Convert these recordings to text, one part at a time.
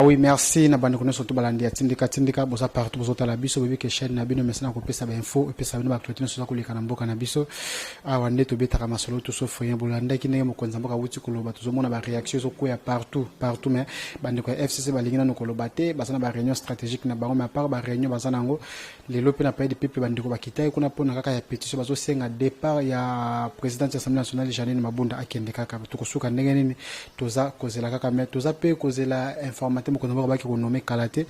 Oui, merci. Na bande connaissance tout balandi tindika bosa partout bosa la biso bébé que chaîne na bino maintenant ko pesa ba info et pesa bino ba clôture sur ko lekana mboka na biso awande to beta masolo to so foyen bolanda ki ne mo konza mboka wuti ko loba to mona ba réaction so ko ya partout mais bande ko FCC balingina no ko loba te basana ba réunion stratégique na bango mais à part ba réunion basana ngo les lope na pays de peuple bande ko bakita ko na pona kaka ya pétition bazo senga départ ya président de l'Assemblée nationale Janine Mabunda akende kaka to ko suka ndenge nini toza kozela kaka mais toza pe kozela informatique ko nommé Kalaté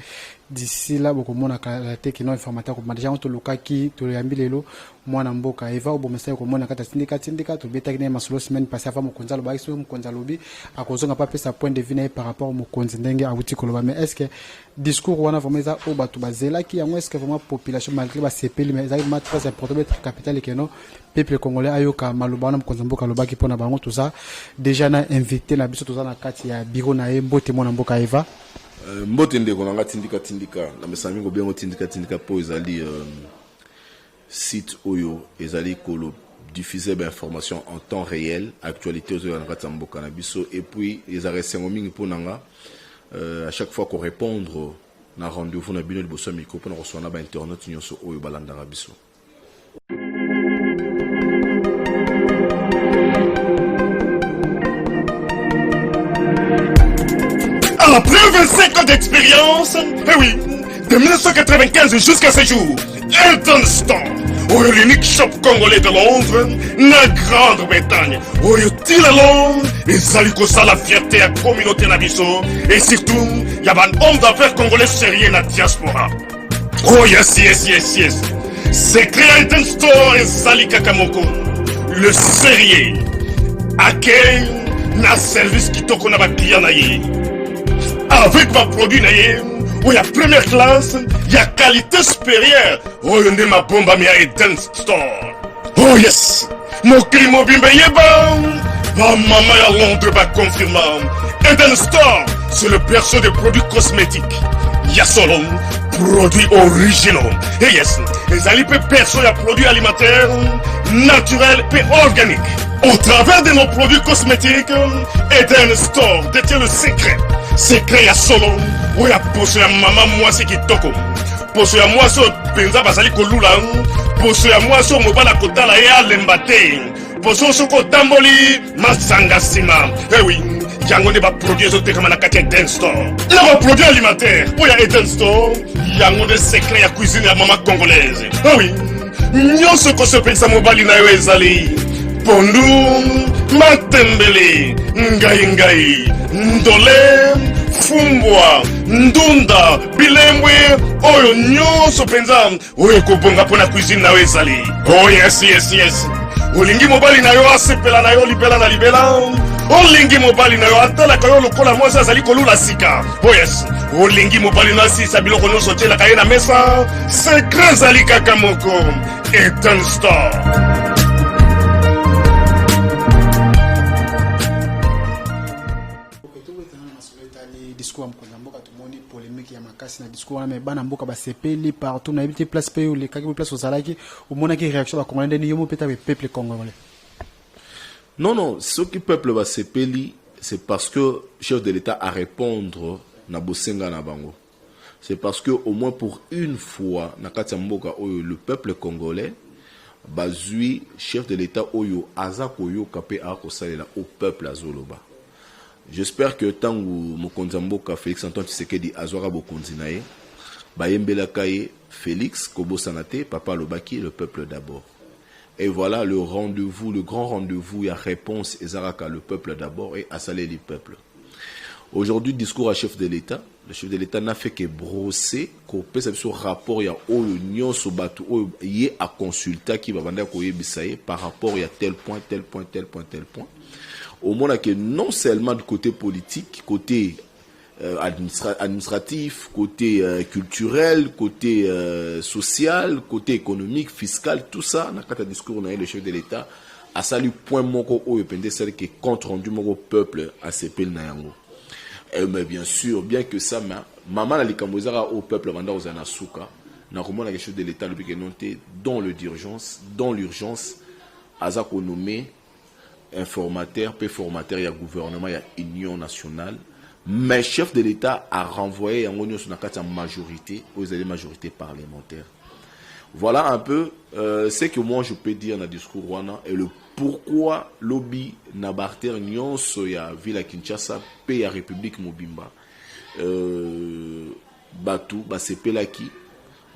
d'ici là beaucoup mona Kalaté qui non informateur ko déjà on to lokaki to yambi lelo mwana mboka eva obo message ko mona kata sindika to beta kine masolo semaine passée avant mokonza loba iso mokonza lobi akozonga pas sa point de vue par rapport au mokonzi ndenge awuti ko loba mais est-ce que discours wana vraiment za o batu bazela ki yango est-ce que vraiment population malgré ba CPL mais ça est très important être capital que non peuple congolais ayoka maloba na mokonza mboka loba ki pona bango tout ça déjà na invité na biso tout ça na kati ya bureau na mbote mwana mboka eva mbote ndeko nanga tindika na mesami ko bien tindika po ezali site oyo ezali kolo diffuser d'informations en temps réel actualité oyo na kati mboka na biso et puis les arrêts mingi po nanga à chaque fois qu'on répondre na rendez-vous na bino liboso micro pour recevoir na internet nyonso oyo balanda na biso. Après 25 ans d'expérience, eh oui, de 1995 jusqu'à ce jour, Elton Store, l'unique shop congolais de Londres, la Grande-Bretagne, il est long, les alicos à la fierté à la communauté nabiso, et surtout, il y a un homme d'affaires congolais sérieux dans la diaspora. Oh yes. C'est créé Elton Store et Zali Kakamoko, le sérieux, accueil, na service qui toko na ba client na ye. Avec ma produit où il y a première classe, il y a qualité supérieure. Oh, il y a ma bombe à Eden Store. Oh yes, mon climat bimbe yeba. Ma maman à Londres va confirmer. Eden Store, c'est le berceau des produits cosmétiques. Il y a solo produits originaux. Et yes, les alipes perso y a produits alimentaires, naturels et organiques. Au travers de nos produits cosmétiques, Eden Store détient le secret. Secret ya solo, où ya poso ya maman moi c'est qui toko. Poso ya moi so penza basali kolula, poso ya moi so mobala kotala ya lembate. Poso so kotamboli masanga sima. Eh oui, yango ne ba produit zo tekama na kati Eden Store. Na ba produit alimentaire, où ya Eden Store, yango de secret ya cuisine ya maman congolaise. Eh oui, nyonso ko so pensa mobali na yo ezali. Pondu, matembele, ngai, ndole, fumbwa, ndunda, bilembwe, oyo nyonso penza, oyo kobonga pona cuisine na ezali. Oh yes. Olingi mobali na yo asepela na yo libela na libela. Olingi mobali na yo atala kayo lokola mwasa azali kolula sika. Oh yes. Olingi mobali na sisa biloko nyonso tela kaye na mesa. Secret zali kaka moko. Eden Store. Discours mkonza mboka tumoni polémique ya makasi na discours wana mais bana mboka ba sepeli partout na ibiti place pe ou les kaki place ozalaki omona ki réaction ba congolais ndeni yomo peta be peuple congolais. Non, ce qui peuple va sepeli c'est parce que chef de l'État a répondre na bosenga na bango. C'est parce que au moins pour une fois na kati mboka oyo le peuple congolais bazui chef de l'État oyo azako yo kapé a ko salela au peuple azoloba. J'espère que tant que Mokonza Mboka Félix Antoine Tshisekedi azwara bokonzi nae bayembela kaye Félix Kobo Sanate Papa Lobaki le peuple d'abord. Et voilà le rendez-vous, le grand rendez-vous, il y a réponse ezaraka le peuple d'abord et assalé le peuple. Aujourd'hui discours à chef de l'État, le chef de l'État n'a fait que brosser ko pesa biso rapport ya oyo nyonso batu oyo yé a consulter qui va vanda ko yebisaye par rapport ya tel point. Au moins que non seulement du côté politique, côté administratif, côté culturel, côté social, côté économique, fiscal, tout ça, dans le discours on a le chef de l'État a salué point moko o epende celle qui contre rendu moko peuple à CPL nayango. Mais bien sûr, bien que ça maman la likamozara au peuple vanda ozana suka, na komona le chef de l'État le pique noté dans l'urgence azako nommé informateur, peu formateur, il y a gouvernement, il y a union nationale Mais chef de l'État a renvoyé en majorité aux majorité parlementaire. Voilà un peu ce que moi je peux dire dans le discours wana et le pourquoi lobby nabarter nyonso ya ville Kinshasa pe ya République Mobimba batu basepelaki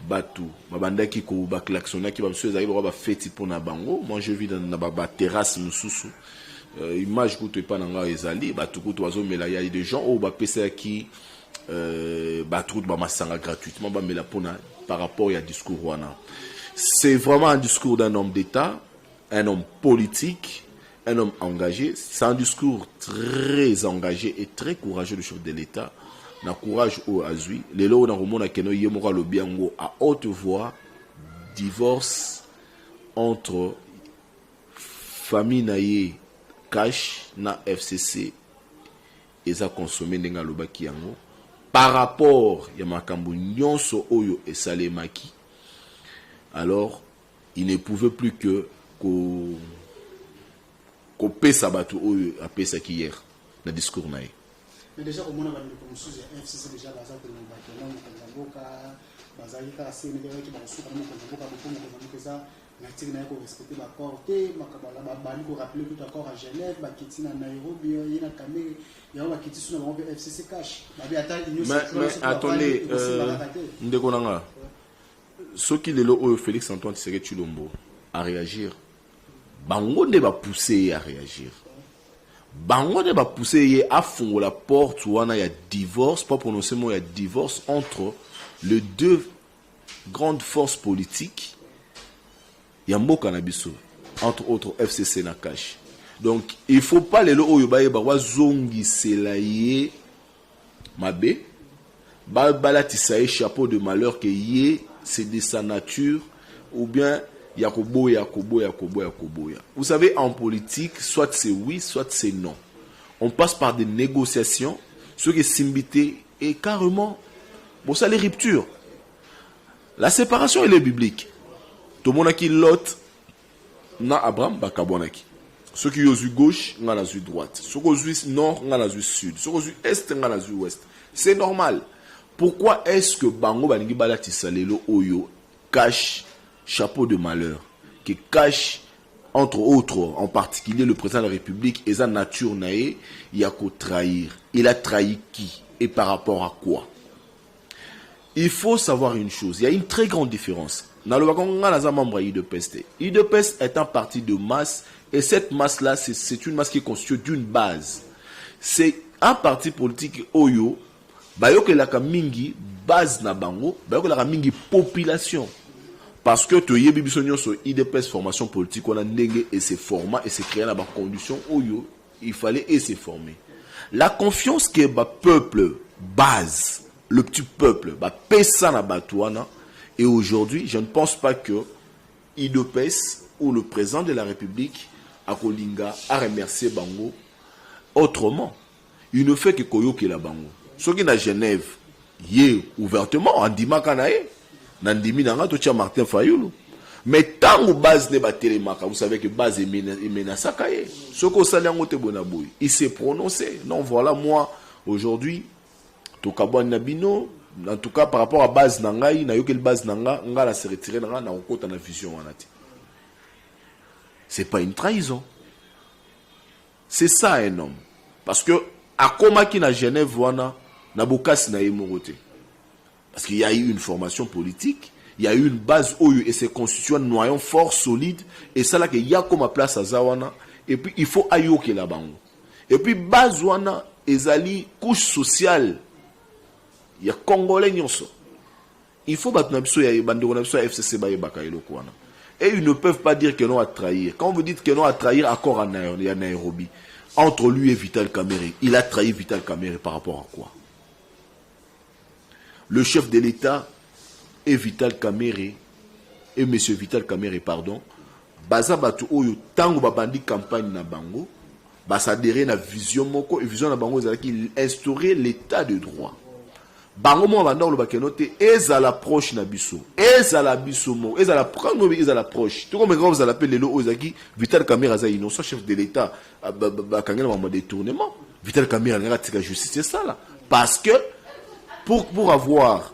batu babandaki ko baklaxonaki ba monsieur ezali ba feti pona bango. Moi je vis dans ba terrasse mususu image kuto epa nanga ezali batu kuto bazomela ya des gens au ba pesa ki batu ba masanga gratuitement ba mela pona par rapport à discours wana. C'est vraiment un discours d'un homme d'État, un homme politique, un homme engagé. C'est un discours très engagé et très courageux du chef de l'État. Na courage au azui. Les lois dans le monde yemora le biango à haute voix divorce entre famille naie cash na FCC et ça consommé n'enga loba kiango par rapport ya makambo nyonso oyo et salemaki. Alors il ne pouvait plus que ko pesa batu oyo a pesa ki hier na discours nae. Mais déjà au moment où on a FCC déjà bazar de l'Ambassade Mboka bazali ka c'est ne qui ba souka Mboka pour ça native na ko respecter ba portée makabala ba bani ko rappeler tout accord à Genève ba kiti na Nairobi y na Kamere ya ba kiti suna ba FCC cash ba bi ata mais attendez ndeko nanga ce qui le lo Félix Antoine Tshisekedi Tshilombo à réagir bango ne ba pousser à réagir. Bango ne va pousser à fond la porte où on a divorce, pas prononcer moi il y a divorce entre les deux grandes forces politiques. Il y a Mboka na biso entre autres FCC na cash. Donc il faut pas les lois yobaye ba zongi selaye mabe ba balatisaye chapeau de malheur que yé c'est de sa nature ou bien Yakoboya. Vous savez, en politique, soit c'est oui, soit c'est non. On passe par des négociations, ce qui est simbité et carrément, bon, ça les ruptures. La séparation, elle est biblique. Tout le monde qui Lot, na Abraham, bakabonaki. Ceux qui ont eu gauche, on a la vue droite. Ceux qui ont eu nord, on a la vue sud. Ceux qui ont eu est, on a la vue ouest. C'est normal. Pourquoi est-ce que Bango Balingi Balati Salelo Oyo cache chapeau de malheur qui cache entre autres en particulier le président de la République et sa nature nae il y a qu'au trahir. Il a trahi qui et par rapport à quoi? Il faut savoir une chose, il y a une très grande différence. Dans le membre IDPS est un parti de masse et cette masse là c'est une masse qui est constituée d'une base. C'est un parti politique oyo bayoke la mingi base na bango bayoke la mingi population. Parce que tu as besoin sur IDPS formation politique, on a négué et c'est format et c'est créé dans les conditions où il fallait et se former. La confiance que le peuple base, le petit peuple, pesa na batouana. Et aujourd'hui, je ne pense pas que IDPS ou le président de la République à Kolinga a remercié Bango autrement. Il ne fait que Koyoke la Bango. Ce qui est à Genève, y ouvertement, en Dimakanae. Nandimi nanga to tia Martin Fayulu. Mais tant que base ne ba télémaka, vous savez que base est menacée. Ce qu'on sait te bonaboui, il s'est prononcé. Non, voilà moi aujourd'hui to kabwa nabino, en tout cas par rapport à base nangai, na yokel base nanga, ngala se retirer nanga na okota na vision wanati. C'est pas une trahison. C'est ça un homme. Parce que à Komaki na Genève wana na bokasi na yemorote. Parce qu'il y a eu une formation politique, il y a eu une base OU et c'est constitué un noyau fort, solide. Et ça là qu'il y a comme place à Zawana. Et puis il faut ayoke là-bas. Et puis base wana, ezali couche sociale. Il y a Congolais nyonso. Il faut battre nabiso ya bandeko nabiso ya FCC baye bakailo kwana. Et ils ne peuvent pas dire que non à trahir. Quand vous dites que non à trahir, accord à Nairobi, entre lui et Vital Kamerhe, il a trahi Vital Kamerhe par rapport à quoi? Le chef de l'État et Vital Kamerhe, et monsieur Vital Kamerhe, pardon, baza batu oyo tango babandi campagne na bango, basadere na vision moko, et vision na bango qui instaurer l'état de droit. Bango mo bandor le bakenote eza l'approche na biso, eza la biso mo, eza la prendre eza l'approche. Tout comme vous allez appeler le ozaki Vital Kamerhe za innocent chef de l'État, bakangela ma détournement. Vital Kamerhe a la justice, c'est ça là. Parce que pour avoir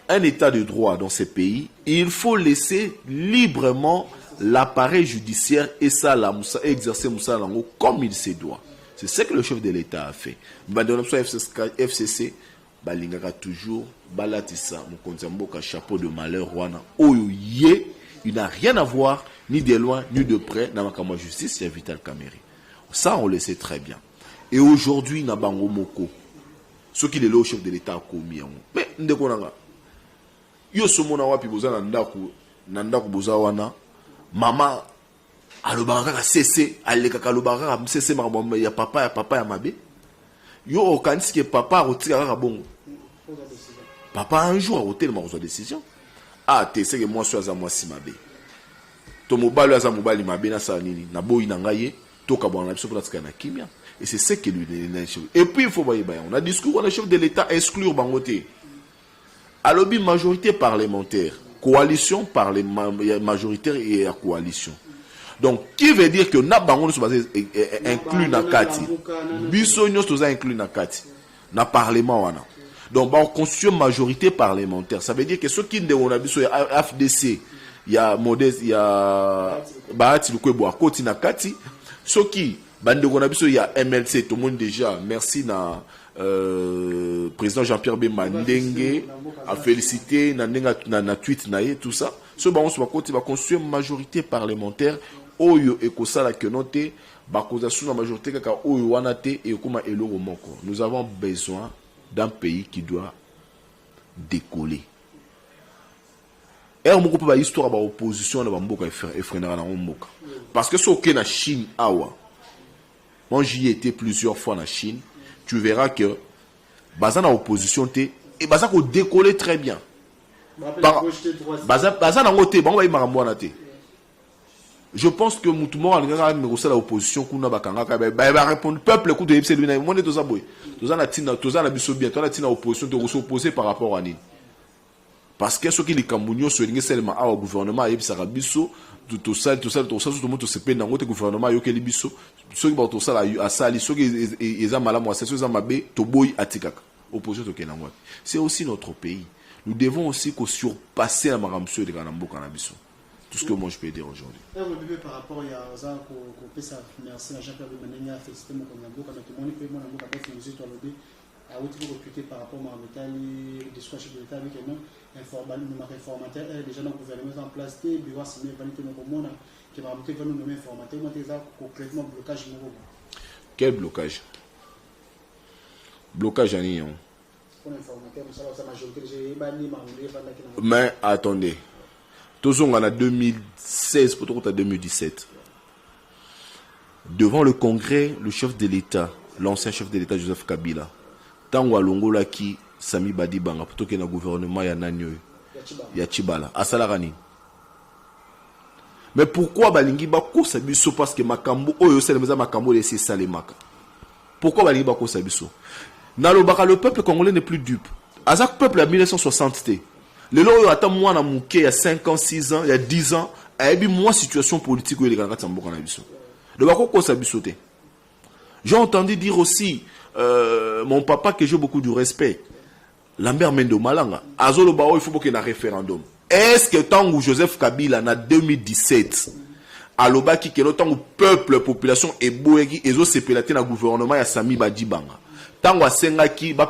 un état de droit dans ces pays, il faut laisser librement l'appareil judiciaire et ça, exercer Moussa Lango comme il se doit. C'est ce que le chef de l'État a fait. FCC, balingaka toujours, balatissa, Mokonzamboka, chapeau de malheur, wana, oyoye, il n'a rien à voir, ni de loin, ni de près, dans la justice, c'est Vital Kamerhe. Ça, on le sait très bien. Et aujourd'hui, na bango moko, ce qui est le chef de l'État a commis. Mais, ndekonanga, yo somona wapi boza nandaku boza wana, mama, alobaka ka cessé, aleka ka lobaka ka cessé marabamba ya papa ya mabe. Yo okanisi ke papa rotika ka bongo. Papa un jour a hotel ma décision. Ah, te c'est que moi suis à moi si mabe. To mobali aza mobali mabe na sa nini, na boyi na ngaye, to ka bona biso pratika na kimia. Et c'est ce que lui et puis il faut voir on a discours on a chef de l'État exclure bangoté. À lobby majorité parlementaire, coalition majoritaire et à coalition. Donc qui veut dire que na bango sont basé inclus na kati. Biso nyos toza inclus na kati. Na parlement wana. Donc ba constitution majorité parlementaire, ça veut dire que ceux qui ne on a biso FDC, il y a modeste, il y a Bahati Lukwebo à koti na kati, ceux qui il y a MLC, tout le monde déjà. Merci na président Jean-Pierre Bemandenge a félicité na tweet naie tout ça. Ce baron sur côté va construire une majorité parlementaire. Oyo ekosala que noté ba cause sous la majorité kaka oyo wanate et kuma elo moko. Nous avons besoin d'un pays qui doit décoller. Et on peut pas histoire ba opposition na ba mboka et freinera na mboka. Parce que ce que na Chine awa. Moi, j'y étais plusieurs fois en Chine. Tu verras que Bazan a opposition et Bazan a décollé très bien. Je pense que Moutoumor a l'opposition qu'on a répondu peuple écoute de lui on est tous à boy. Tous à la biso bien, tous à opposition de s'opposer par rapport à Nini. Parce que ce qui les Camerounais sont seulement au gouvernement et ça biso tout ça tout le monde se peine dans le gouvernement yoke libiso ceux qui vont ça à sali ceux qui ils ont malamu ceux qui ont mabé toboy atikaka opposition to kenangwa. C'est aussi notre pays. Nous devons aussi surpasser la maramsio de Kanambo Kanabiso. Tout ce que moi je peux dire aujourd'hui. Par rapport à ça, merci à Jean-Pierre Bemandenge a félicité mon Kanambo quand tout le monde peut mon Kanambo quand il nous lobby a été recruté par rapport à Métali des soins chefs de l'État avec un informateur déjà dans le gouvernement en place des bureaux signé validé dans le monde qui va monter nous nommer informateur mais ça concrètement blocage nouveau. Quel blocage? Blocage à Nyon. Mais attendez. Tous on a 2016 pour 2017. Devant le Congrès, le chef de l'État, l'ancien chef de l'État Joseph Kabila, tango alongola ki Sami Badibanga plutôt que le gouvernement ya nanyo ya Chibala asalarani. Mais pourquoi balingi ba ko sabiso parce que makambo oyo selemeza makambo laisser salemaka. Pourquoi balingi ba ko sabiso? Nalobaka le peuple congolais n'est plus dupe. Azak peuple à 1960 té. Le lo attend moi na muke il y a 5 ans, 6 ans, il y a 10 ans, a eu moi situation politique où il est ganga tamboka na biso. Le bako ko sabiso té. J'ai entendu dire aussi mon papa que j'ai beaucoup de respect, Lambert Mendo Malanga, Azolo Bao, il faut qu'il y ait un référendum. Est-ce que tant que Joseph Kabila, en 2017, à l'Obaki, que tant que peuple, la population est boégi, et autres sépilatés dans le gouvernement, il y a Sami Badibanga. Tant que Sengaki, dans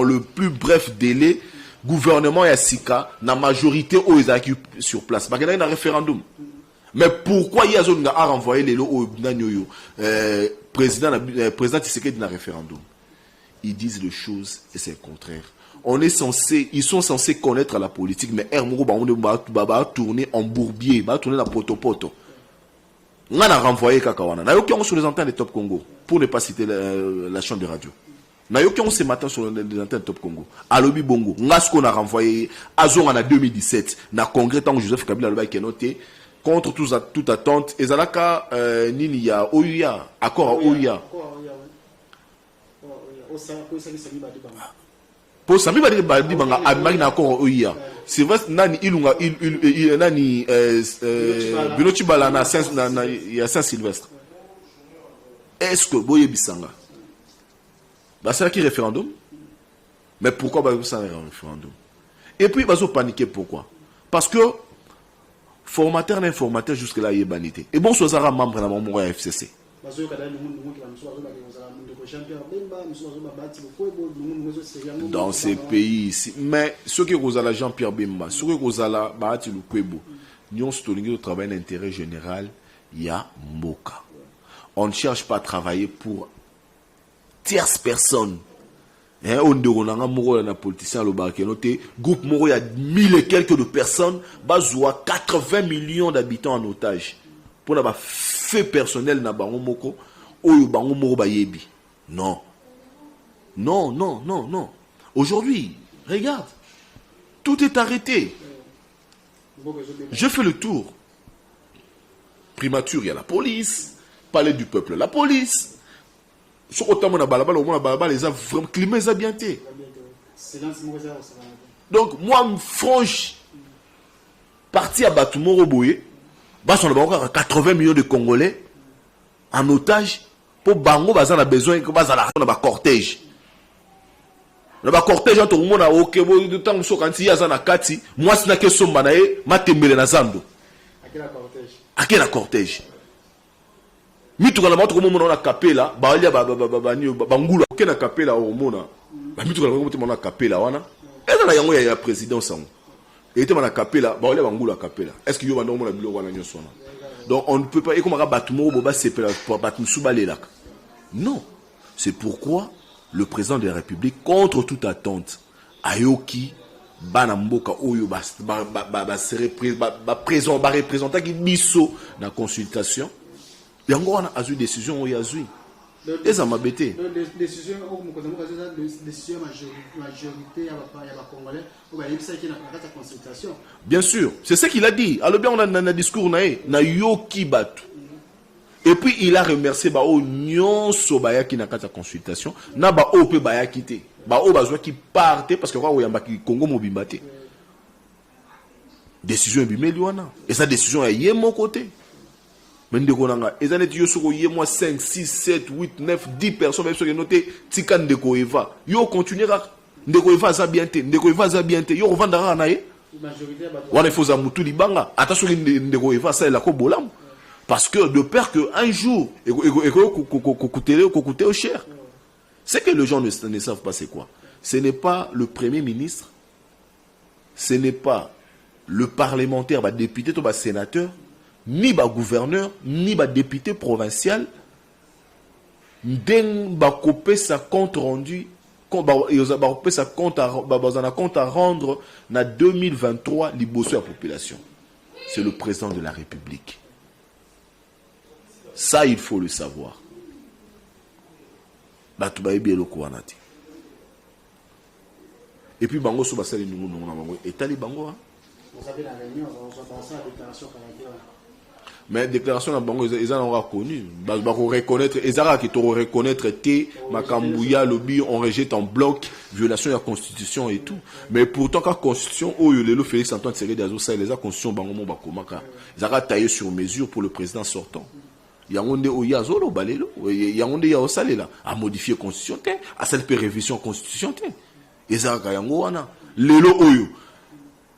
le plus bref délai, gouvernement, il y a Sika, la majorité, ils sont sur place. Il y a un référendum. Mais pourquoi il y a a renvoyé les lots au président Tshisekedi dans le référendum? Ils disent les choses et c'est le contraire. Ils sont censés connaître la politique, mais Hermoro va tourner en bourbier, va tourner la poto-poto. On a renvoyé Kakawana. N'a aucun sur les antennes de Top Congo, pour ne pas citer la chaîne de radio. N'a aucun ce matin sur les antennes de Top Congo. À Lobi Bongo, on a renvoyé Azon en 2017, dans le congrès, tant que Joseph Kabila qui est noté. Contre toute attente, et Zalaka Nini ya Ouya, accord à Ouya. Pour Sami Badibanga, Amagna accord à Ouya. C'est vrai, Nani Ilunga, Nani Binochibala na Saint-Sylvestre. est-ce que boye bisanga c'est qui référendum? Mais pourquoi ça un référendum? Et puis ils ont paniqué, pourquoi? Parce que formateur n'informateur jusque là il est banité. Et bon, soit membre dans mon FCC. Dans ces pays ici, mais ceux qui ont la Jean-Pierre Bemba, ceux qui ont la Bahati Lukwebo, nous avons travail d'intérêt général, il y a Mboka. On ne cherche pas à travailler pour tierce personne. On a un politicien le groupe Moro, il y a 1000 et quelques de personnes, bazoua 80 millions d'habitants en otage. Pour avoir fait personnel na bango moko, oyo bango moro bayebi. Non. Non, non, non, non. Aujourd'hui, regarde, tout est arrêté. Je fais le tour. Primature, il y a la police. Palais du peuple, la police. Sur autant mon balabala, au moins balabala, les a vraiment climat les a bien été. Donc moi, franche, parti à Batumoro Boye, bah on a encore 80 millions de Congolais en otage pour Bango, bah on a besoin que bah on a cortège. On a cortège entre le monde à OK, de temps où quand il y a un kati, moi c'est na que somba nae, matembele na zando. À quel cortège? Mitu kana matu komo na kapela ba alia ba ngula ke na kapela o mona ba mitu kana komo na kapela wana eza na yango ya président sango était na kapela ba alia ba ngula kapela est-ce que yo ba ndongo na bilo wana nyoso na donc on ne peut pas comme batumo boba sepela pour batu subalelak non c'est pourquoi le président de la République contre toute attente ayoki bana mboka oyo ba représenter ki biso na consultation. Il y a encore une décision où il y a eu. Et ça m'a bêté. Décision majorité bien sûr, c'est ce qu'il a dit. Alors bien on a un discours na yoki batu. Et puis il a remercié ba o nyonso baya ki na kata consultation, na ba o pe baya kité. Ba o bazwa ki parte parce que kwa oyamba ki Congo mobimbate. Décision bimeli wana. Et sa décision est yé mon côté. Mais les années yo soko yé moi 5 6 7 8 9 10 personnes même ceux qui noté tika ndeko eva yo continuera ndeko eva za bien te ndeko eva za bien te yo revendra na ye majorité wana il faut za mutu libanga attention ndeko eva ça la ko bolam parce que de peur que un jour coûter au cher. C'est que les gens ne savent pas c'est quoi. Ce n'est pas le premier ministre, ce n'est pas le parlementaire, le député ou le sénateur, ni ba gouverneur, ni ba député provincial, n'den ba couper sa compte rendu, ba couper sa compte à rendre na 2023 liboso à la population. C'est le président de la République. Ça, il faut le savoir. Et puis bango so basali nungu na bango etali bango hein. Vous avez la réunion, on va penser à la déclaration canadienne. Mais déclaration na bango ils en ont reconnu ba reconnaître ezara qui to reconnaître té makambuya lobby on rejette en bloc violation de la constitution et tout. Mais pourtant quand constitution oyo lelo Félix Antoine Tshisekedi azo ça les constitution bango mo bakomaka ezara taillé sur mesure pour le président sortant. Yangonde oyazolo balelo yangonde ya osalela a modifier constitution té a cette révision constitution té ezara yango wana lelo oyo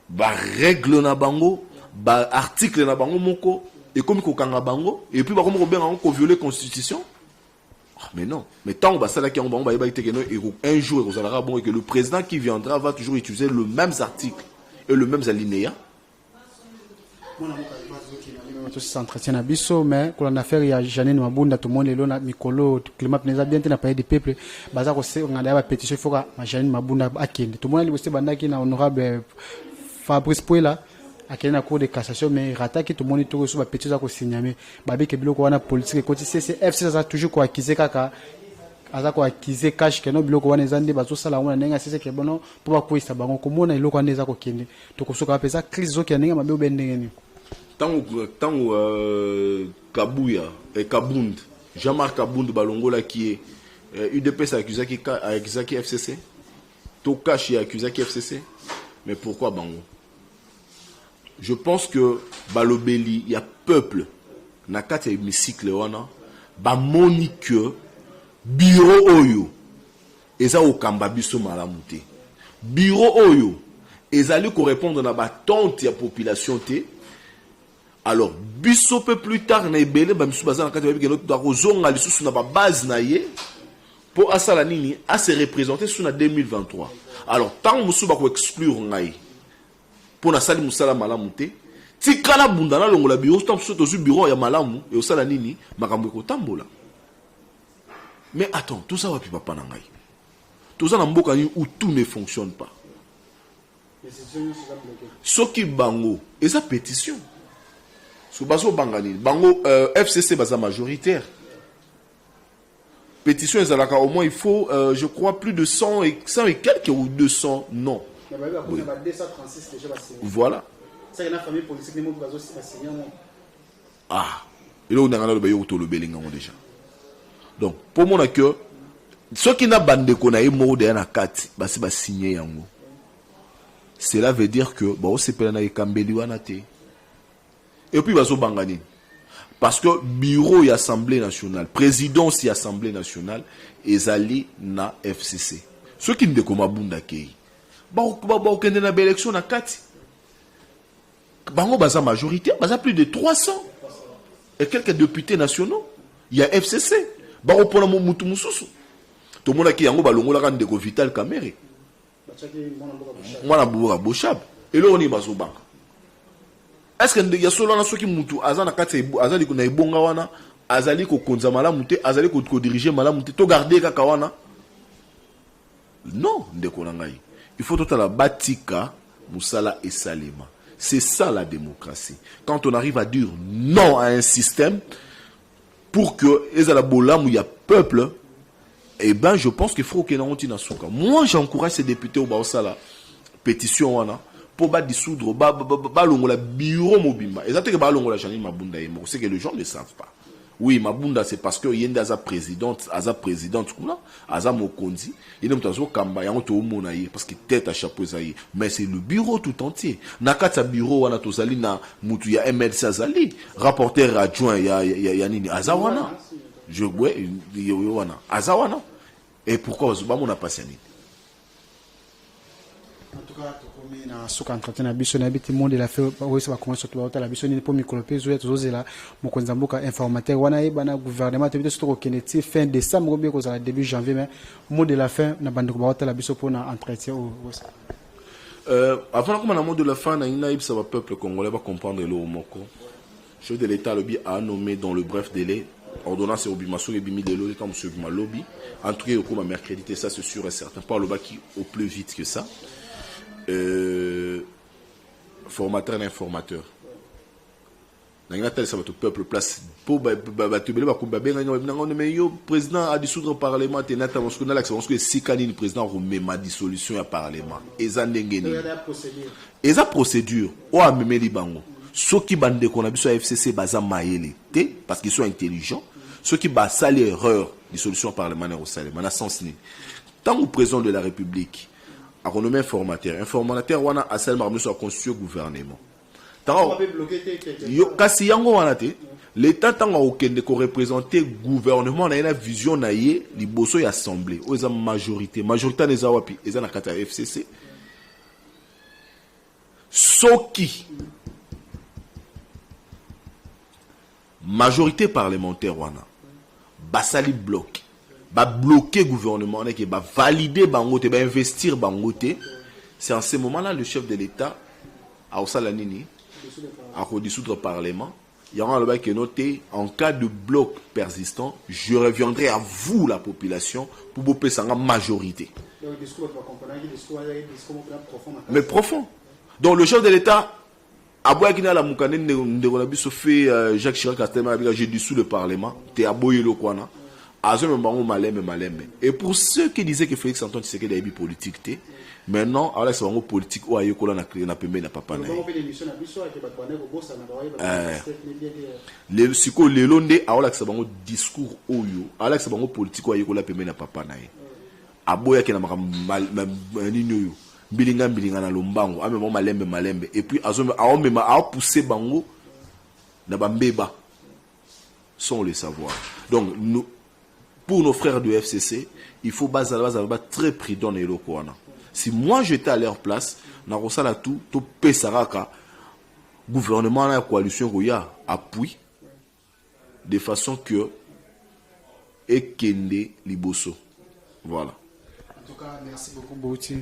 ba règle na bango ba article na bango moko et comme kokanga bango et puis ba comme bien ko violer constitution. Mais non, mais tant que ça là qui on va un jour vous allez bon et que le président qui viendra va toujours utiliser le même article et le même alinéa. Tout s'entretient à biso mais quand on a affaire il y a Janine Mabunda tout le monde là Mikolo climat n'est bien na pays du peuple baza ko se on a la pétition il faut que Janine Mabunda akende tout le monde aussi bandaki na honorable Fabrice Pouela akende na cour de cassation mais rataki tout le monde tout sur ba pétition ko signaler babi ke biloko wana politique côté CCF ça toujours ko accuser kaka aza ko accuser cash que no biloko wana ezande bazo sala wana nenga c'est que bon pour ba ko isa bango ko mona iloko wana eza ko kende to ko soka pesa crise zo ki nenga mabe obendengeni. Tant Kabuya et Kabund, Jean-Marc Kabund Balongola qui est UDP s'est accusé qui FCC, Tokashi est accusé qui FCC, mais pourquoi Bango? Je pense que Balobeli, il y a peuple, Nakata et Mycycle wana, ba moni que bureau oyo eza okamba biso malamu te. Bureau oyo ezali ko répondre na ba tante ya population te. Alors biso peu plus tard na ebele ba misu bazana kati ba bikeno to kozonga lisusu na ba base na ye pour asala nini a se représenter sur na 2023. Alors tant musu ba ko exclure ngai pour na sali musala malamu te. Tikala bundana longola bureau tant so to bureau ya malamu et osala nini makambo ko tambola. Mais attends, tout ça va puis papa na ngai. Tout ça na mboka ni où tout ne fonctionne pas. Ce qui bango et sa pétition. Sous baso bangani, bango FCC basa majoritaire. Pétition ezalaka au moins il faut je crois plus de 100 et quelques ou 200 non. Oui. Voilà. Ah, et là on a le bayo to le belinga déjà. Donc pour mon que ceux qui n'a bande qu'on a mot de na kati basi ba signer yango. Cela veut dire que ba o sepela na ekambeli wana te. Et puis baso bangani. Parce que bureau et assemblée nationale, présidence et assemblée nationale ezali na FCC. Ceux qui ne koma bunda kei. Ba okende na élection na kati. Bango baza majorité, baza plus de 300 et quelques députés nationaux. Il y a FCC. Bango pona mutu mususu. Tout le monde qui yango balongola kan de Vital Kamere. Mwana Boura Bochab. Et là on est bazo bank. Est-ce que y a solo na soki mutu azana kati azali ko na ibonga wana azali ko konza malamu te azali ko diriger malamu te to garder kaka wana? Non, ndeko na ngai. Il faut tout la batika musala et salima. C'est ça la démocratie. Quand on arrive à dire non à un système pour que ezala bolam où il y a peuple, eh ben je pense qu'il faut que n'onti na souka. Moi j'encourage ces députés au Baosala pétition wana pour ba dissoudre ba longola bureau mobimba. Exactement que ba longola Janine Mabunda et c'est que les gens ne savent pas. Oui, Mabunda c'est parce que yenda za présidente kuna, aza mokonzi, il est mtazo kamba yango to monaye parce que tête à chapeau zayi, mais c'est le bureau tout entier. Nakata bureau wana tozali na mutu ya MLC azali, rapporteur adjoint ya nini azawana. Je ouais wana azawana. Et pourquoi ba mona pasiani? En tout cas, on a soka entretien na biso na biti monde la fait aussi va commencer surtout la biso ni pour microper zo eto la mo konzamboka informateur wana e bana gouvernement te biso to keneti fin décembre bien ko za début janvier mais mot de la fin na bande ko ba la biso pour na entretien avant comme na mot de la fin na ina ça va peuple congolais va comprendre le moko. Chef de l'état lobby a nommé dans le bref délai ordonnance au bimaso et bimi de l'eau comme monsieur lobby en tout cas au mercredi ça c'est sûr et certain pas le bas qui au plus vite que ça. Formateur et informateur. N'a tel ça va tout peuple place pour président a dissoudre le parlement et nata parce que l'action parce que si canine président remet ma dissolution à parlement et ça ndengeni et ça procédure o a même li bango ceux qui bande qu'on a biso FCC baza maele té parce qu'ils sont intelligents ceux qui ba sali erreur dissolution parlementaire au salé mana sens ni tant au président de la République a renommé informateur wana a seulement remis sur constituer gouvernement. Kasi yango wana te l'état tanga okende ko représenter gouvernement na ina vision na ye liboso ya assemblée o eza majorité na za wapi eza na kata FCC soki majorité parlementaire wana basali bloc ba bloquer gouvernement qui va valider bangote ba investir bangote c'est en ce moment là le chef de l'état a osala nini a dissoudre le parlement il y aura le bail qui est noté en cas de bloc persistant je reviendrai à vous la population pour vous passer en majorité mais profond donc le chef de l'état aboya kina la mukane ndeko na biso fait Jacques Chirac a tellement j'ai dissous le parlement te aboye le kwana. Et pour ceux qui disaient que Félix Antoine Tshisekedi a eu politique, maintenant, alors c'est un politique où il y a na pembe na papa na. Le siko le londe alors c'est un discours oyo, alors c'est un politique où il y a pembe na papa na. Aboya ki na nini yo, bilinga na lombango, amemo malembe et puis azome a pousser bango na bambeba. sans le savoir. Donc, nous, pour nos frères du FCC, il faut être très prudent dans les locaux. Si moi j'étais à leur place, na rosala tout pesaraka gouvernement la coalition roya appuie de façon que ekende liboso. Voilà. En tout cas, merci beaucoup Bouti.